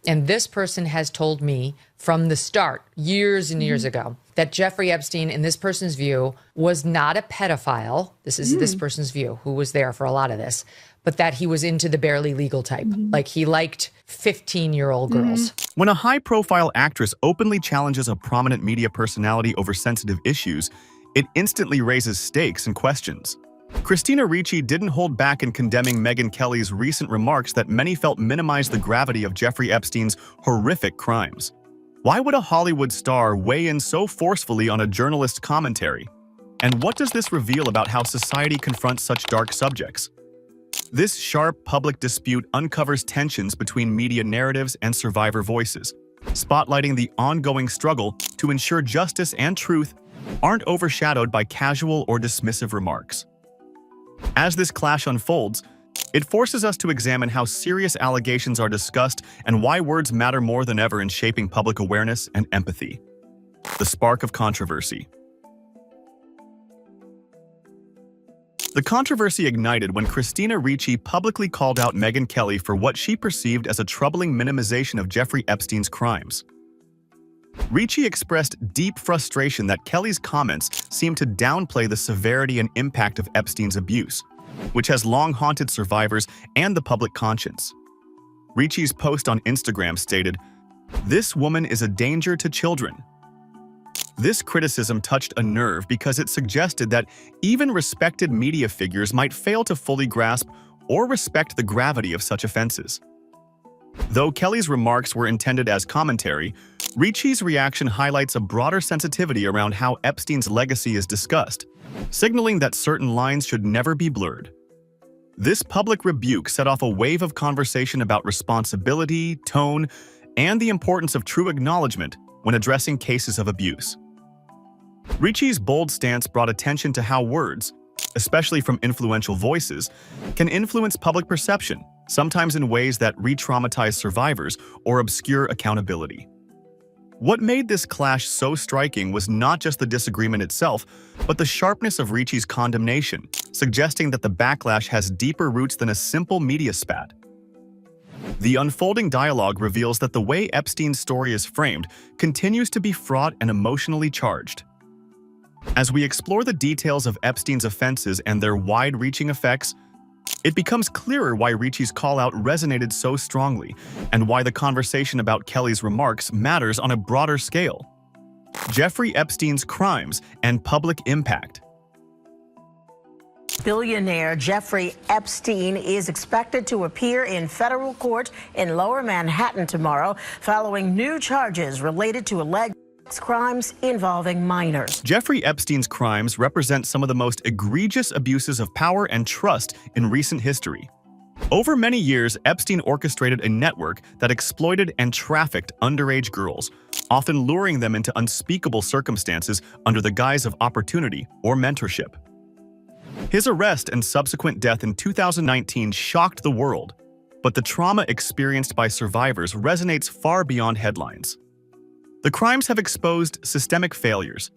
And this person has told me from the start, years and years ago, that Jeffrey Epstein, in this person's view, was not a pedophile. This is this person's view, who was there for a lot of this, but that he was into the barely legal type. Like he liked 15-year-old girls. When a high-profile actress openly challenges a prominent media personality over sensitive issues, it instantly raises stakes and questions. Christina Ricci didn't hold back in condemning Megyn Kelly's recent remarks that many felt minimized the gravity of Jeffrey Epstein's horrific crimes. Why would a Hollywood star weigh in so forcefully on a journalist's commentary? And what does this reveal about how society confronts such dark subjects? This sharp public dispute uncovers tensions between media narratives and survivor voices, spotlighting the ongoing struggle to ensure justice and truth aren't overshadowed by casual or dismissive remarks. As this clash unfolds, it forces us to examine how serious allegations are discussed and why words matter more than ever in shaping public awareness and empathy. The spark of controversy. The controversy ignited when Christina Ricci publicly called out Megyn Kelly for what she perceived as a troubling minimization of Jeffrey Epstein's crimes. Ricci expressed deep frustration that Kelly's comments seemed to downplay the severity and impact of Epstein's abuse, which has long haunted survivors and the public conscience. Ricci's post on Instagram stated, "This woman is a danger to children." This criticism touched a nerve because it suggested that even respected media figures might fail to fully grasp or respect the gravity of such offenses. Though Kelly's remarks were intended as commentary, Ricci's reaction highlights a broader sensitivity around how Epstein's legacy is discussed, signaling that certain lines should never be blurred. This public rebuke set off a wave of conversation about responsibility, tone, and the importance of true acknowledgement when addressing cases of abuse. Ricci's bold stance brought attention to how words, especially from influential voices, can influence public perception, sometimes in ways that re-traumatize survivors or obscure accountability. What made this clash so striking was not just the disagreement itself, but the sharpness of Ricci's condemnation, suggesting that the backlash has deeper roots than a simple media spat. The unfolding dialogue reveals that the way Epstein's story is framed continues to be fraught and emotionally charged. As we explore the details of Epstein's offenses and their wide-reaching effects, it becomes clearer why Ricci's call-out resonated so strongly and why the conversation about Kelly's remarks matters on a broader scale. Jeffrey Epstein's crimes and public impact. Billionaire Jeffrey Epstein is expected to appear in federal court in Lower Manhattan tomorrow following new charges related to alleged crimes involving minors. Jeffrey Epstein's crimes represent some of the most egregious abuses of power and trust in recent history. Over many years, Epstein orchestrated a network that exploited and trafficked underage girls, often luring them into unspeakable circumstances under the guise of opportunity or mentorship. His arrest and subsequent death in 2019 shocked the world, but the trauma experienced by survivors resonates far beyond headlines. The crimes have exposed systemic failures,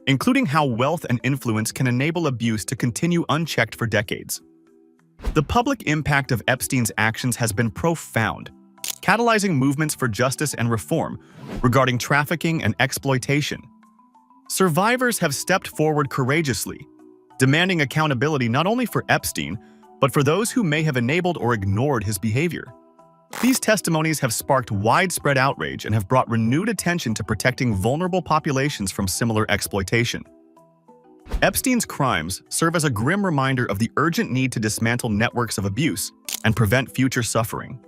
including how wealth and influence can enable abuse to continue unchecked for decades. The public impact of Epstein's actions has been profound, catalyzing movements for justice and reform regarding trafficking and exploitation. Survivors have stepped forward courageously, demanding accountability not only for Epstein, but for those who may have enabled or ignored his behavior. These testimonies have sparked widespread outrage and have brought renewed attention to protecting vulnerable populations from similar exploitation. Epstein's crimes serve as a grim reminder of the urgent need to dismantle networks of abuse and prevent future suffering.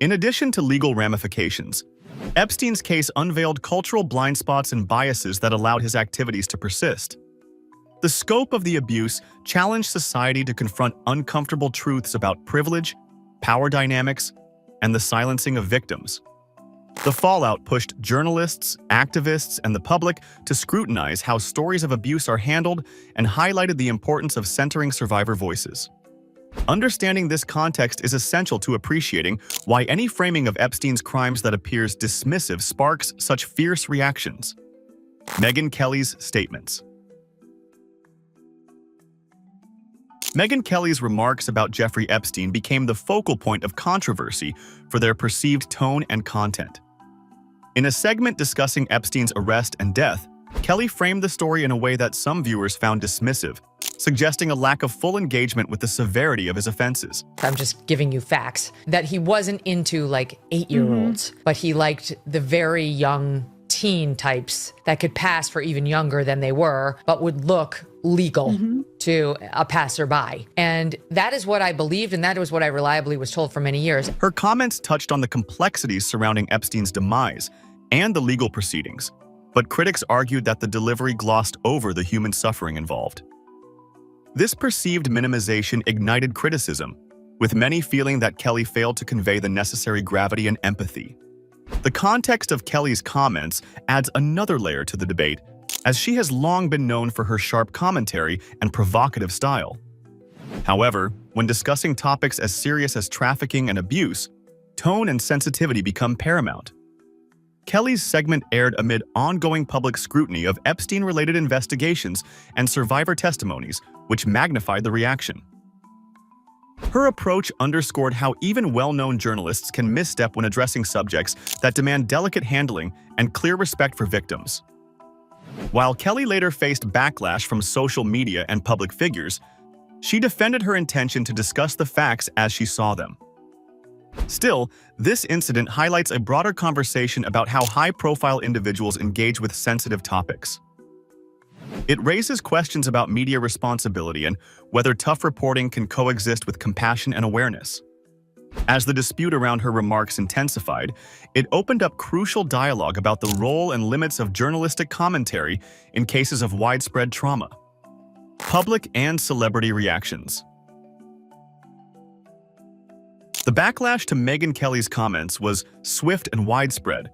In addition to legal ramifications, Epstein's case unveiled cultural blind spots and biases that allowed his activities to persist. The scope of the abuse challenged society to confront uncomfortable truths about privilege, power dynamics, and the silencing of victims. The fallout pushed journalists, activists, and the public to scrutinize how stories of abuse are handled and highlighted the importance of centering survivor voices. Understanding this context is essential to appreciating why any framing of Epstein's crimes that appears dismissive sparks such fierce reactions. Megyn Kelly's statements. Megyn Kelly's remarks about Jeffrey Epstein became the focal point of controversy for their perceived tone and content. In a segment discussing Epstein's arrest and death, Kelly framed the story in a way that some viewers found dismissive, suggesting a lack of full engagement with the severity of his offenses. I'm just giving you facts that he wasn't into like 8-year-olds, but he liked the very young teen types that could pass for even younger than they were, but would look legal to a passerby. And that is what I believed, and that was what I reliably was told for many years. Her comments touched on the complexities surrounding Epstein's demise and the legal proceedings, but critics argued that the delivery glossed over the human suffering involved. This perceived minimization ignited criticism, with many feeling that Kelly failed to convey the necessary gravity and empathy. The context of Kelly's comments adds another layer to the debate, as she has long been known for her sharp commentary and provocative style. However, when discussing topics as serious as trafficking and abuse, tone and sensitivity become paramount. Kelly's segment aired amid ongoing public scrutiny of Epstein-related investigations and survivor testimonies, which magnified the reaction. Her approach underscored how even well-known journalists can misstep when addressing subjects that demand delicate handling and clear respect for victims. While Kelly later faced backlash from social media and public figures, she defended her intention to discuss the facts as she saw them. Still, this incident highlights a broader conversation about how high-profile individuals engage with sensitive topics. It raises questions about media responsibility and whether tough reporting can coexist with compassion and awareness. As the dispute around her remarks intensified, it opened up crucial dialogue about the role and limits of journalistic commentary in cases of widespread trauma. Public and celebrity reactions. The backlash to Megyn Kelly's comments was swift and widespread,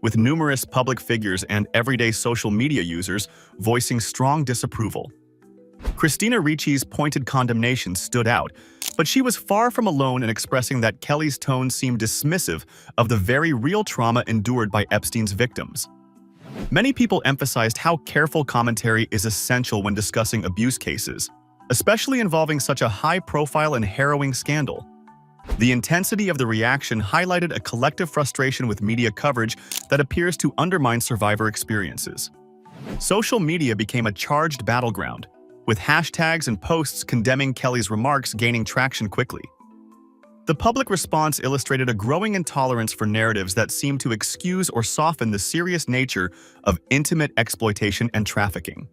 with numerous public figures and everyday social media users voicing strong disapproval. Christina Ricci's pointed condemnation stood out, but she was far from alone in expressing that Kelly's tone seemed dismissive of the very real trauma endured by Epstein's victims. Many people emphasized how careful commentary is essential when discussing abuse cases, especially involving such a high-profile and harrowing scandal. The intensity of the reaction highlighted a collective frustration with media coverage that appears to undermine survivor experiences. Social media became a charged battleground, with hashtags and posts condemning Kelly's remarks gaining traction quickly. The public response illustrated a growing intolerance for narratives that seemed to excuse or soften the serious nature of intimate exploitation and trafficking.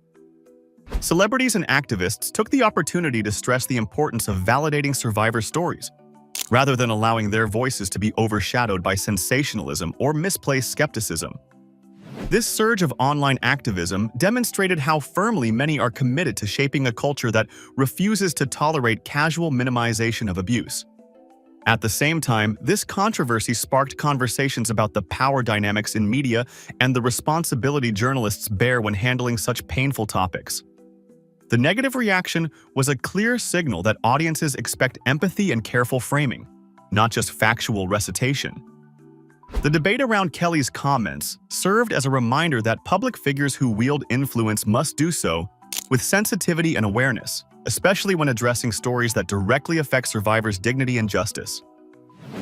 Celebrities and activists took the opportunity to stress the importance of validating survivor stories, rather than allowing their voices to be overshadowed by sensationalism or misplaced skepticism. This surge of online activism demonstrated how firmly many are committed to shaping a culture that refuses to tolerate casual minimization of abuse. At the same time, this controversy sparked conversations about the power dynamics in media and the responsibility journalists bear when handling such painful topics. The negative reaction was a clear signal that audiences expect empathy and careful framing, not just factual recitation. The debate around Kelly's comments served as a reminder that public figures who wield influence must do so with sensitivity and awareness, especially when addressing stories that directly affect survivors' dignity and justice.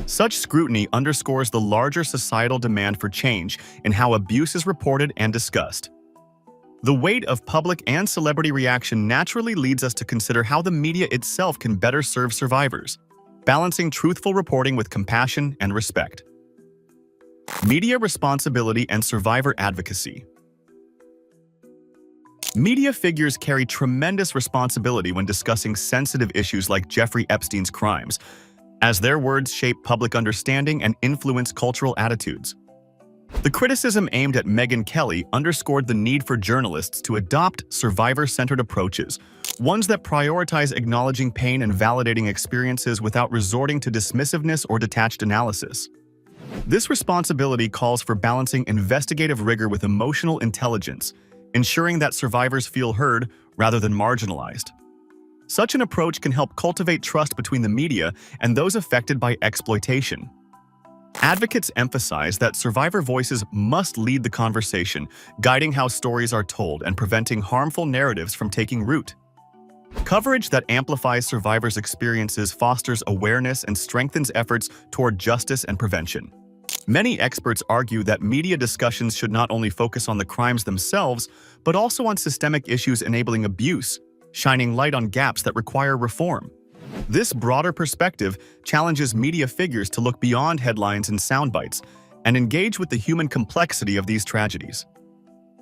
Such scrutiny underscores the larger societal demand for change in how abuse is reported and discussed. The weight of public and celebrity reaction naturally leads us to consider how the media itself can better serve survivors, balancing truthful reporting with compassion and respect. Media responsibility and survivor advocacy. Media figures carry tremendous responsibility when discussing sensitive issues like Jeffrey Epstein's crimes, as their words shape public understanding and influence cultural attitudes. The criticism aimed at Megyn Kelly underscored the need for journalists to adopt survivor-centered approaches, ones that prioritize acknowledging pain and validating experiences without resorting to dismissiveness or detached analysis. This responsibility calls for balancing investigative rigor with emotional intelligence, ensuring that survivors feel heard rather than marginalized. Such an approach can help cultivate trust between the media and those affected by exploitation. Advocates emphasize that survivor voices must lead the conversation, guiding how stories are told and preventing harmful narratives from taking root. Coverage that amplifies survivors' experiences fosters awareness and strengthens efforts toward justice and prevention. Many experts argue that media discussions should not only focus on the crimes themselves, but also on systemic issues enabling abuse, shining light on gaps that require reform. This broader perspective challenges media figures to look beyond headlines and soundbites and engage with the human complexity of these tragedies.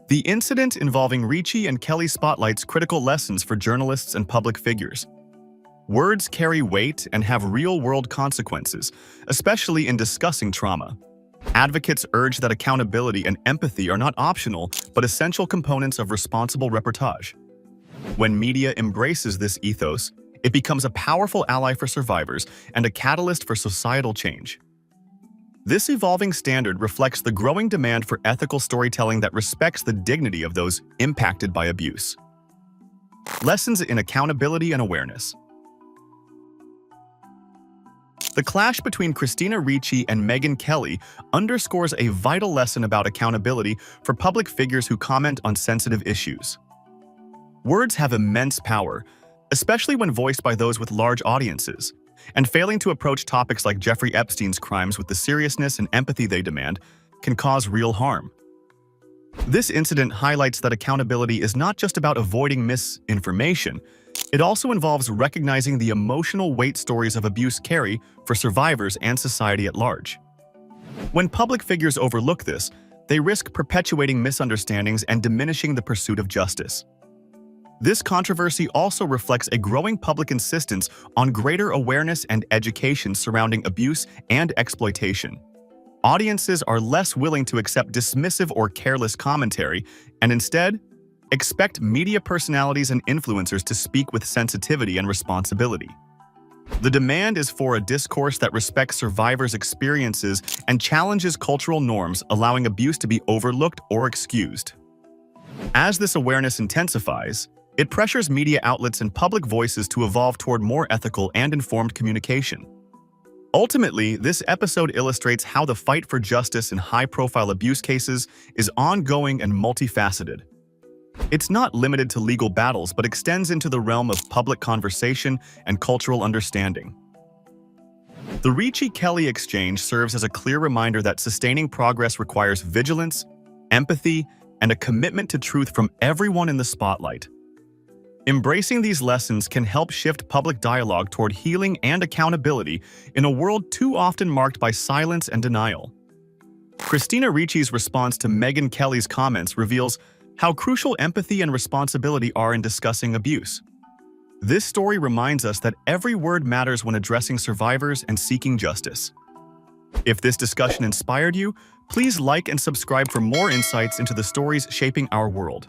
The incident involving Ricci and Kelly spotlights critical lessons for journalists and public figures. Words carry weight and have real-world consequences, especially in discussing trauma. Advocates urge that accountability and empathy are not optional, but essential components of responsible reportage. When media embraces this ethos, it becomes a powerful ally for survivors and a catalyst for societal change. This evolving standard reflects the growing demand for ethical storytelling that respects the dignity of those impacted by abuse. Lessons in accountability and awareness. The clash between Christina Ricci and Megyn Kelly underscores a vital lesson about accountability for public figures who comment on sensitive issues. Words have immense power, especially when voiced by those with large audiences, and failing to approach topics like Jeffrey Epstein's crimes with the seriousness and empathy they demand can cause real harm. This incident highlights that accountability is not just about avoiding misinformation. It also involves recognizing the emotional weight stories of abuse carry for survivors and society at large. When public figures overlook this, they risk perpetuating misunderstandings and diminishing the pursuit of justice. This controversy also reflects a growing public insistence on greater awareness and education surrounding abuse and exploitation. Audiences are less willing to accept dismissive or careless commentary and instead expect media personalities and influencers to speak with sensitivity and responsibility. The demand is for a discourse that respects survivors' experiences and challenges cultural norms, allowing abuse to be overlooked or excused. As this awareness intensifies, it pressures media outlets and public voices to evolve toward more ethical and informed communication. Ultimately, this episode illustrates how the fight for justice in high-profile abuse cases is ongoing and multifaceted. It's not limited to legal battles, but extends into the realm of public conversation and cultural understanding. The Ricci-Kelly exchange serves as a clear reminder that sustaining progress requires vigilance, empathy, and a commitment to truth from everyone in the spotlight. Embracing these lessons can help shift public dialogue toward healing and accountability in a world too often marked by silence and denial. Christina Ricci's response to Megyn Kelly's comments reveals how crucial empathy and responsibility are in discussing abuse. This story reminds us that every word matters when addressing survivors and seeking justice. If this discussion inspired you, please like and subscribe for more insights into the stories shaping our world.